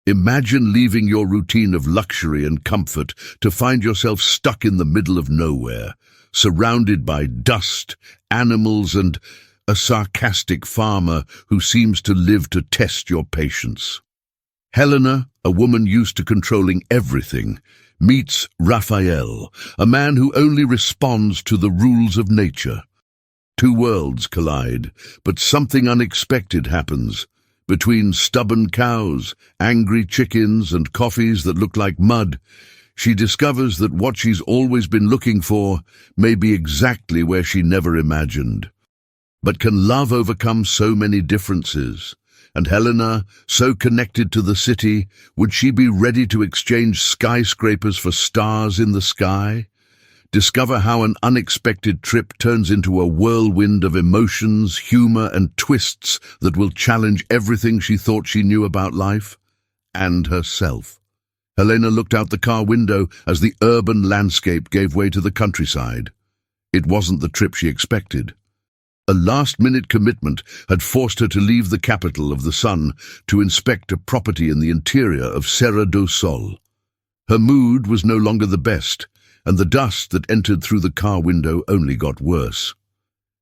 Imagine leaving your routine of luxury and comfort to find yourself stuck in the middle of nowhere, surrounded by dust, animals, and a sarcastic farmer who seems to live to test your patience. Helena, a woman used to controlling everything, meets Raphael, a man who only responds to the rules of nature. Two worlds collide, but something unexpected happens. Between stubborn cows, angry chickens, and coffees that look like mud, she discovers that what she's always been looking for may be exactly where she never imagined. But can love overcome so many differences? And Helena, so connected to the city, would she be ready to exchange skyscrapers for stars in the sky? Discover how an unexpected trip turns into a whirlwind of emotions, humor, and twists that will challenge everything she thought she knew about life and herself. Helena looked out the car window as the urban landscape gave way to the countryside. It wasn't the trip she expected. A last-minute commitment had forced her to leave the capital of the sun to inspect a property in the interior of Serra do Sol. Her mood was no longer the best, and the dust that entered through the car window only got worse.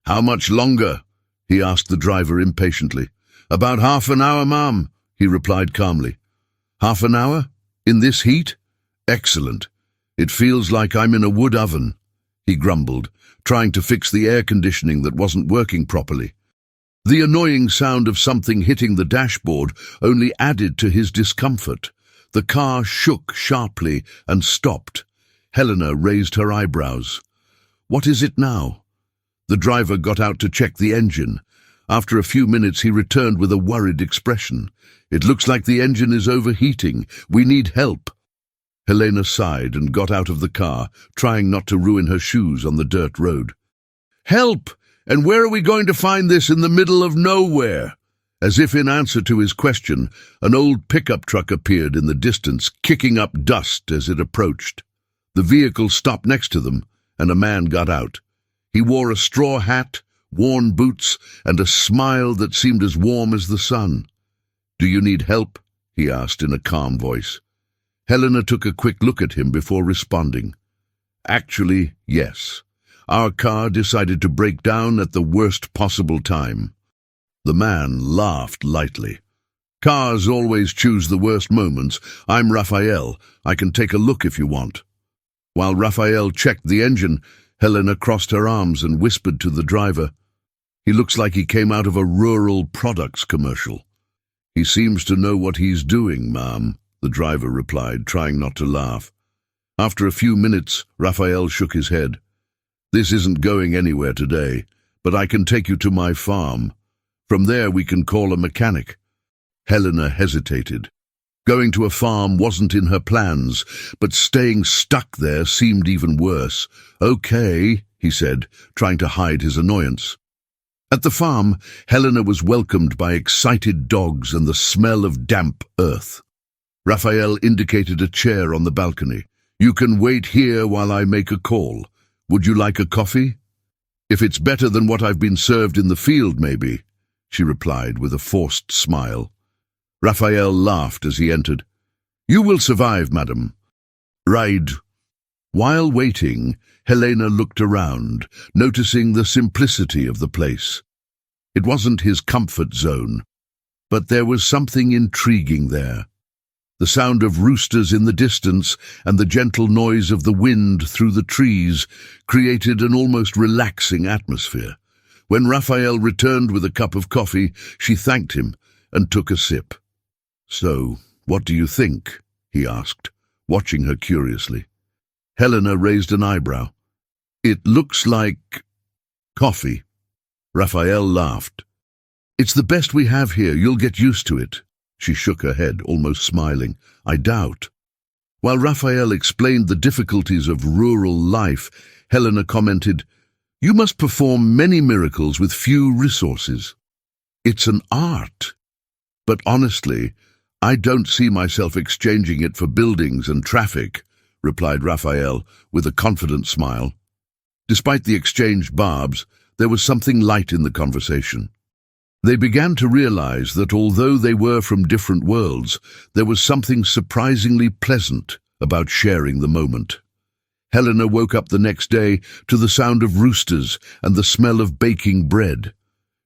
"How much longer?" he asked the driver impatiently. "About half an hour, ma'am," he replied calmly. "Half an hour? In this heat? Excellent. It feels like I'm in a wood oven," he grumbled, trying to fix the air conditioning that wasn't working properly. The annoying sound of something hitting the dashboard only added to his discomfort. The car shook sharply and stopped. Helena raised her eyebrows. "What is it now?" The driver got out to check the engine. After a few minutes he returned with a worried expression. "It looks like the engine is overheating. We need help." Helena sighed and got out of the car, trying not to ruin her shoes on the dirt road. "Help! And where are we going to find this in the middle of nowhere?" As if in answer to his question, an old pickup truck appeared in the distance, kicking up dust as it approached. The vehicle stopped next to them, and a man got out. He wore a straw hat, worn boots, and a smile that seemed as warm as the sun. "Do you need help?" he asked in a calm voice. Helena took a quick look at him before responding. "Actually, yes. Our car decided to break down at the worst possible time." The man laughed lightly. "Cars always choose the worst moments. I'm Raphael. I can take a look if you want." While Raphael checked the engine, Helena crossed her arms and whispered to the driver. "He looks like he came out of a rural products commercial." "He seems to know what he's doing, ma'am," the driver replied, trying not to laugh. After a few minutes, Raphael shook his head. "This isn't going anywhere today, but I can take you to my farm. From there we can call a mechanic." Helena hesitated. Going to a farm wasn't in her plans, but staying stuck there seemed even worse. "Okay," he said, trying to hide his annoyance. At the farm, Helena was welcomed by excited dogs and the smell of damp earth. Raphael indicated a chair on the balcony. "You can wait here while I make a call. Would you like a coffee?" "If it's better than what I've been served in the field, maybe," she replied with a forced smile. Raphael laughed as he entered. "You will survive, madam." "Ride." While waiting, Helena looked around, noticing the simplicity of the place. It wasn't his comfort zone, but there was something intriguing there. The sound of roosters in the distance and the gentle noise of the wind through the trees created an almost relaxing atmosphere. When Raphael returned with a cup of coffee, she thanked him and took a sip. "So, what do you think?" he asked, watching her curiously. Helena raised an eyebrow. "It looks like coffee." Raphael laughed. "It's the best we have here. You'll get used to it." She shook her head, almost smiling. "I doubt." While Raphael explained the difficulties of rural life, Helena commented, "You must perform many miracles with few resources." "It's an art. But honestly, I don't see myself exchanging it for buildings and traffic," replied Raphael with a confident smile. Despite the exchanged barbs, there was something light in the conversation. They began to realize that although they were from different worlds, there was something surprisingly pleasant about sharing the moment. Helena woke up the next day to the sound of roosters and the smell of baking bread.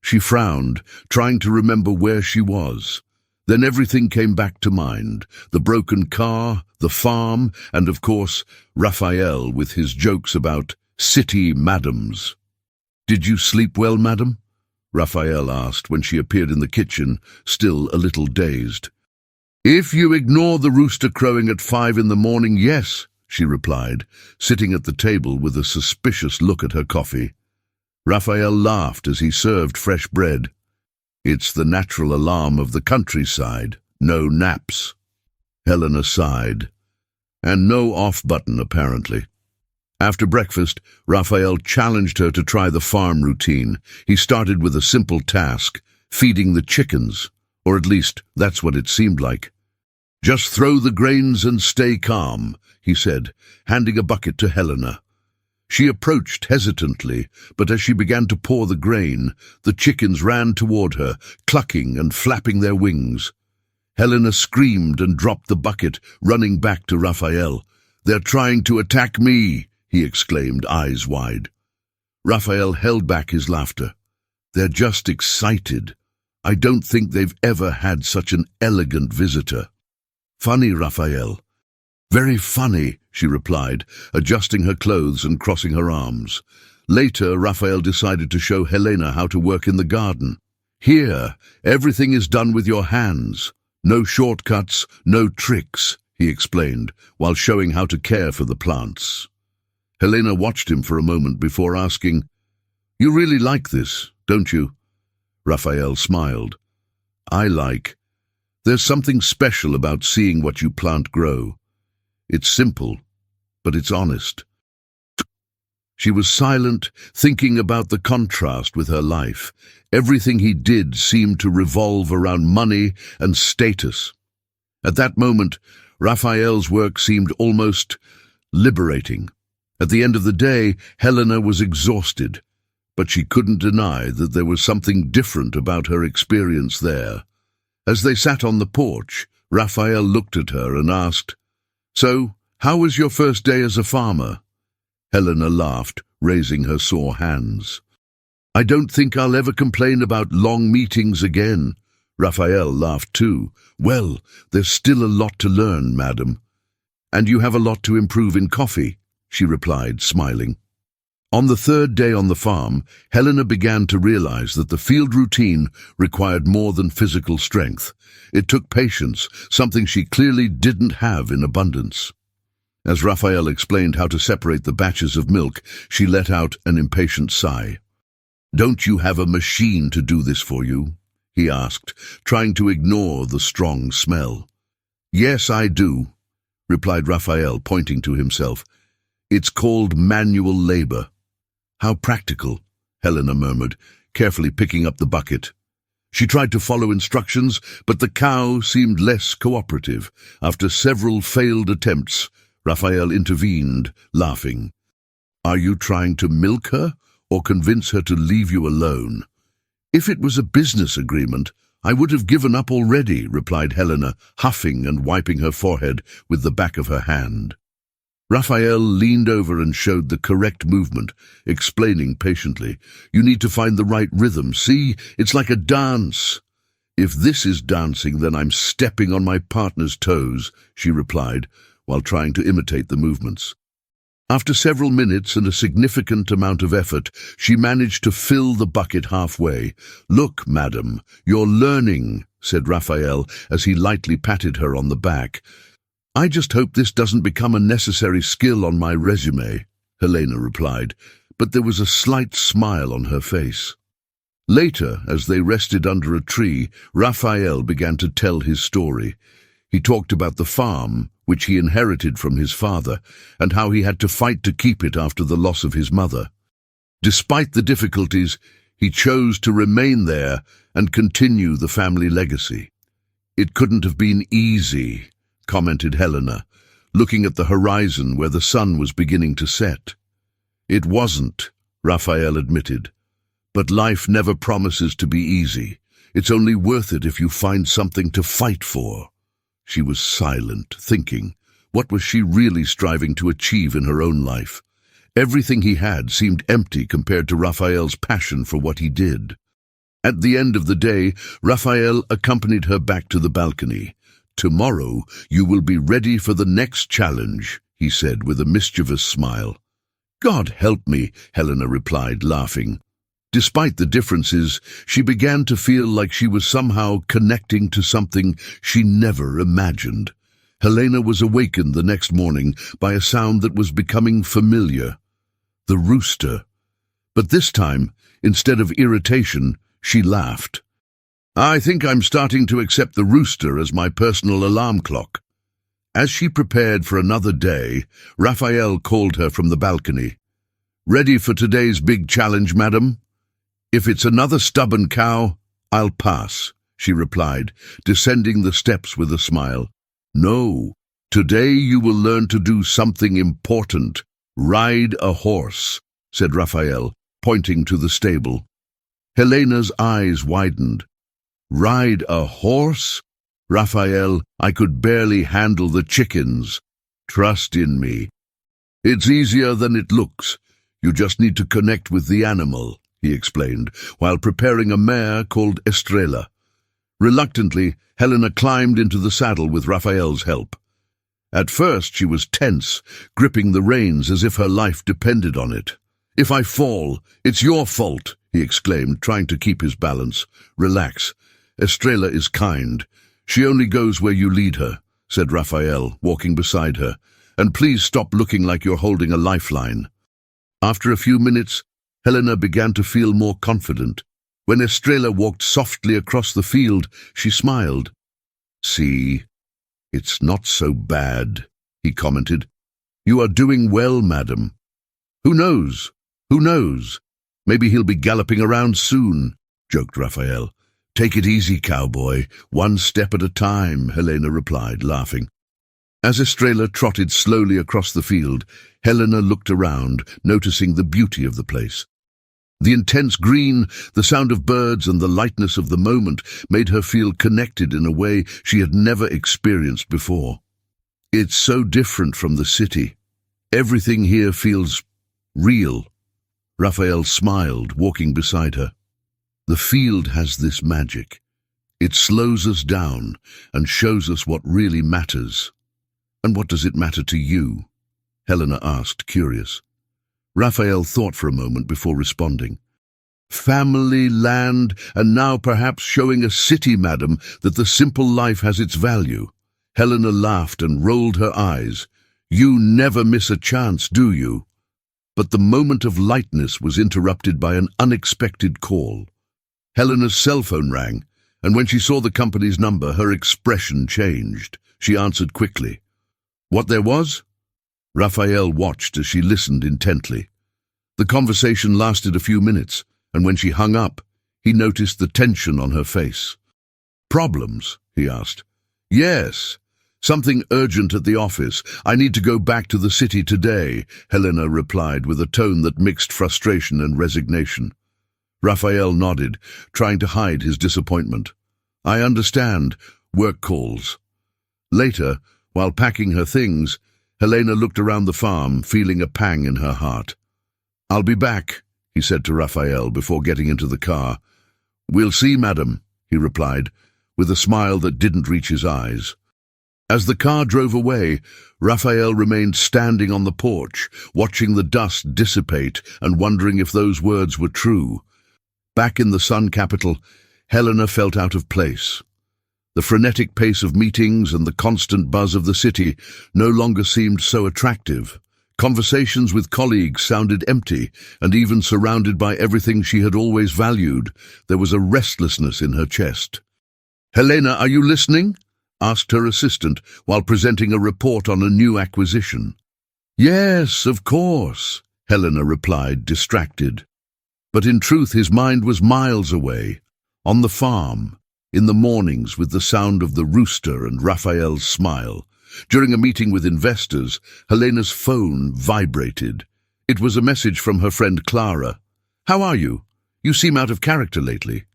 She frowned, trying to remember where she was. Then everything came back to mind: the broken car, the farm, and of course, Raphael with his jokes about city madams. "Did you sleep well, madam?" Raphael asked when she appeared in the kitchen, still a little dazed. "If you ignore the rooster crowing at 5 in the morning, yes," she replied, sitting at the table with a suspicious look at her coffee. Raphael laughed as he served fresh bread. "It's the natural alarm of the countryside. No naps." Helena sighed. "And no off button, apparently." After breakfast, Raphael challenged her to try the farm routine. He started with a simple task: feeding the chickens, or at least that's what it seemed like. "Just throw the grains and stay calm," he said, handing a bucket to Helena. She approached hesitantly, but as she began to pour the grain, the chickens ran toward her, clucking and flapping their wings. Helena screamed and dropped the bucket, running back to Raphael. "They're trying to attack me," he exclaimed, eyes wide. Raphael held back his laughter. "They're just excited. I don't think they've ever had such an elegant visitor." "Funny, Raphael." "Very funny," she replied, adjusting her clothes and crossing her arms. Later, Raphael decided to show Helena how to work in the garden. "Here, everything is done with your hands. No shortcuts, no tricks," he explained, while showing how to care for the plants. Helena watched him for a moment before asking, "You really like this, don't you?" Raphael smiled. There's something special about seeing what you plant grow. It's simple, but it's honest." She was silent, thinking about the contrast with her life. Everything he did seemed to revolve around money and status. At that moment, Raphael's work seemed almost liberating. At the end of the day, Helena was exhausted, but she couldn't deny that there was something different about her experience there. As they sat on the porch, Raphael looked at her and asked, "So, how was your first day as a farmer?" Helena laughed, raising her sore hands. "I don't think I'll ever complain about long meetings again." Raphael laughed too. "Well, there's still a lot to learn, madam." "And you have a lot to improve in coffee," she replied, smiling. On the third day on the farm, Helena began to realize that the field routine required more than physical strength. It took patience, something she clearly didn't have in abundance. As Raphael explained how to separate the batches of milk, she let out an impatient sigh. "Don't you have a machine to do this for you?" he asked, trying to ignore the strong smell. "Yes, I do," replied Raphael, pointing to himself. "It's called manual labor." "How practical," Helena murmured, carefully picking up the bucket. She tried to follow instructions, but the cow seemed less cooperative. After several failed attempts, Raphael intervened, laughing. "Are you trying to milk her or convince her to leave you alone?" "If it was a business agreement, I would have given up already," replied Helena, huffing and wiping her forehead with the back of her hand. Raphael leaned over and showed the correct movement, explaining patiently, "You need to find the right rhythm. See, it's like a dance." "If this is dancing, then I'm stepping on my partner's toes," she replied, while trying to imitate the movements. After several minutes and a significant amount of effort, she managed to fill the bucket halfway. "Look, madam, you're learning," said Raphael as he lightly patted her on the back. "I just hope this doesn't become a necessary skill on my resume," Helena replied, but there was a slight smile on her face. Later, as they rested under a tree, Raphael began to tell his story. He talked about the farm, which he inherited from his father, and how he had to fight to keep it after the loss of his mother. Despite the difficulties, he chose to remain there and continue the family legacy. "It couldn't have been easy," commented Helena, looking at the horizon where the sun was beginning to set. "It wasn't," Raphael admitted, "but life never promises to be easy. It's only worth it if you find something to fight for." She was silent, thinking. What was she really striving to achieve in her own life? Everything he had seemed empty compared to Raphael's passion for what he did. At the end of the day, Raphael accompanied her back to the balcony. "Tomorrow you will be ready for the next challenge," he said with a mischievous smile. "God help me," Helena replied, laughing. Despite the differences, she began to feel like she was somehow connecting to something she never imagined. Helena was awakened the next morning by a sound that was becoming familiar. The rooster. But this time, instead of irritation, she laughed. "I think I'm starting to accept the rooster as my personal alarm clock." As she prepared for another day, Raphael called her from the balcony. "Ready for today's big challenge, madam?" "If it's another stubborn cow, I'll pass," she replied, descending the steps with a smile. "No, today you will learn to do something important. Ride a horse," said Raphael, pointing to the stable. Helena's eyes widened. "Ride a horse? Raphael, I could barely handle the chickens. Trust in me." "It's easier than it looks. You just need to connect with the animal," he explained, while preparing a mare called Estrella. Reluctantly, Helena climbed into the saddle with Raphael's help. At first she was tense, gripping the reins as if her life depended on it. "If I fall, it's your fault," he exclaimed, trying to keep his balance. "Relax. Estrella is kind. She only goes where you lead her," said Raphael, walking beside her. "And please stop looking like you're holding a lifeline." After a few minutes, Helena began to feel more confident. When Estrella walked softly across the field, she smiled. "See, it's not so bad," he commented. "You are doing well, madam. Who knows? Who knows? Maybe he'll be galloping around soon," joked Raphael. "Take it easy, cowboy. One step at a time," Helena replied, laughing. As Estrella trotted slowly across the field, Helena looked around, noticing the beauty of the place. The intense green, the sound of birds, and the lightness of the moment made her feel connected in a way she had never experienced before. "It's so different from the city. Everything here feels real." Raphael smiled, walking beside her. "The field has this magic. It slows us down and shows us what really matters." "And what does it matter to you?" Helena asked, curious. Raphael thought for a moment before responding. "Family, land, and now perhaps showing a city, madam, that the simple life has its value." Helena laughed and rolled her eyes. "You never miss a chance, do you?" But the moment of lightness was interrupted by an unexpected call. Helena's cell phone rang, and when she saw the company's number, her expression changed. She answered quickly. "What there was?" Raphael watched as she listened intently. The conversation lasted a few minutes, and when she hung up, he noticed the tension on her face. "Problems?" he asked. "Yes. Something urgent at the office. I need to go back to the city today," Helena replied with a tone that mixed frustration and resignation. Raphael nodded, trying to hide his disappointment. "I understand. Work calls." Later, while packing her things, Helena looked around the farm, feeling a pang in her heart. "I'll be back," he said to Raphael before getting into the car. "We'll see, madam," he replied, with a smile that didn't reach his eyes. As the car drove away, Raphael remained standing on the porch, watching the dust dissipate and wondering if those words were true. Back in the sun capital, Helena felt out of place. The frenetic pace of meetings and the constant buzz of the city no longer seemed so attractive. Conversations with colleagues sounded empty, and even surrounded by everything she had always valued, there was a restlessness in her chest. "Helena, are you listening?" asked her assistant while presenting a report on a new acquisition. "Yes, of course," Helena replied, distracted. But in truth his mind was miles away, on the farm, in the mornings with the sound of the rooster and Raphael's smile. During a meeting with investors, Helena's phone vibrated. It was a message from her friend Clara. "How are you? You seem out of character lately."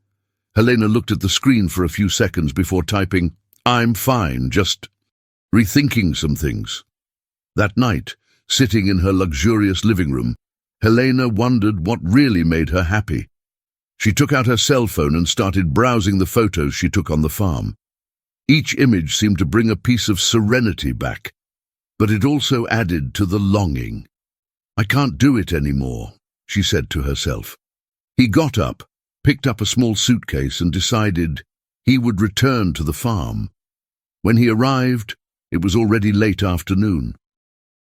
Helena looked at the screen for a few seconds before typing, "I'm fine, just rethinking some things." That night, sitting in her luxurious living room, Helena wondered what really made her happy. She took out her cell phone and started browsing the photos she took on the farm. Each image seemed to bring a piece of serenity back, but it also added to the longing. "I can't do it anymore," she said to herself. He got up, picked up a small suitcase and decided he would return to the farm. When he arrived, it was already late afternoon.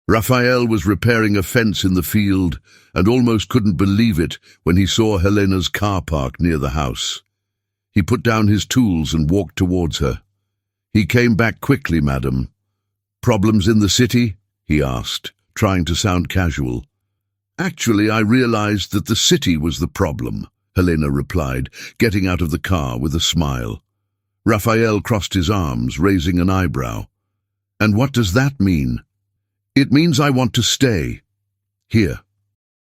Raphael was repairing a fence in the field and almost couldn't believe it when he saw Helena's car parked near the house. He put down his tools and walked towards her. "He came back quickly, madam." "Problems in the city?" he asked, trying to sound casual. "Actually, I realized that the city was the problem," Helena replied, getting out of the car with a smile. Raphael crossed his arms, raising an eyebrow. "And what does that mean?" "It means I want to stay. Here.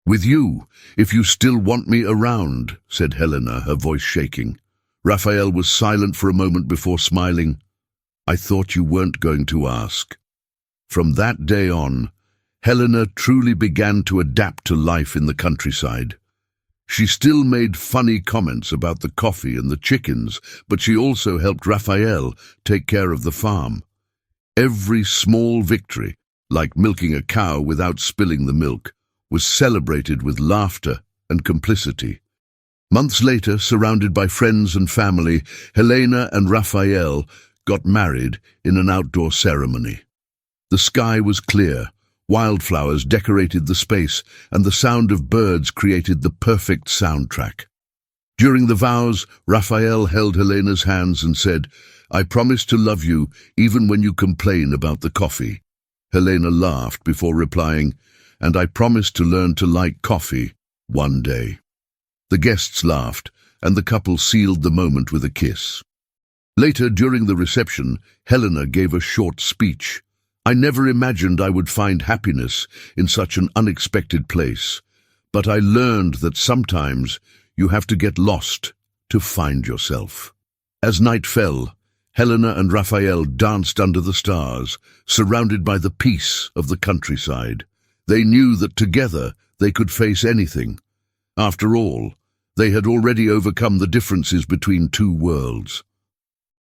With you, if you still want me around," said Helena, her voice shaking. Raphael was silent for a moment before smiling. "I thought you weren't going to ask." From that day on, Helena truly began to adapt to life in the countryside. She still made funny comments about the coffee and the chickens, but she also helped Raphael take care of the farm. Every small victory, like milking a cow without spilling the milk, was celebrated with laughter and complicity. Months later, surrounded by friends and family, Helena and Raphael got married in an outdoor ceremony. The sky was clear, wildflowers decorated the space, and the sound of birds created the perfect soundtrack. During the vows, Raphael held Helena's hands and said, "I promise to love you even when you complain about the coffee." Helena laughed before replying, "And I promise to learn to like coffee one day." The guests laughed, and the couple sealed the moment with a kiss. Later, during the reception, Helena gave a short speech. "I never imagined I would find happiness in such an unexpected place, but I learned that sometimes you have to get lost to find yourself." As night fell, Helena and Raphael danced under the stars, surrounded by the peace of the countryside. They knew that together they could face anything. After all, they had already overcome the differences between two worlds.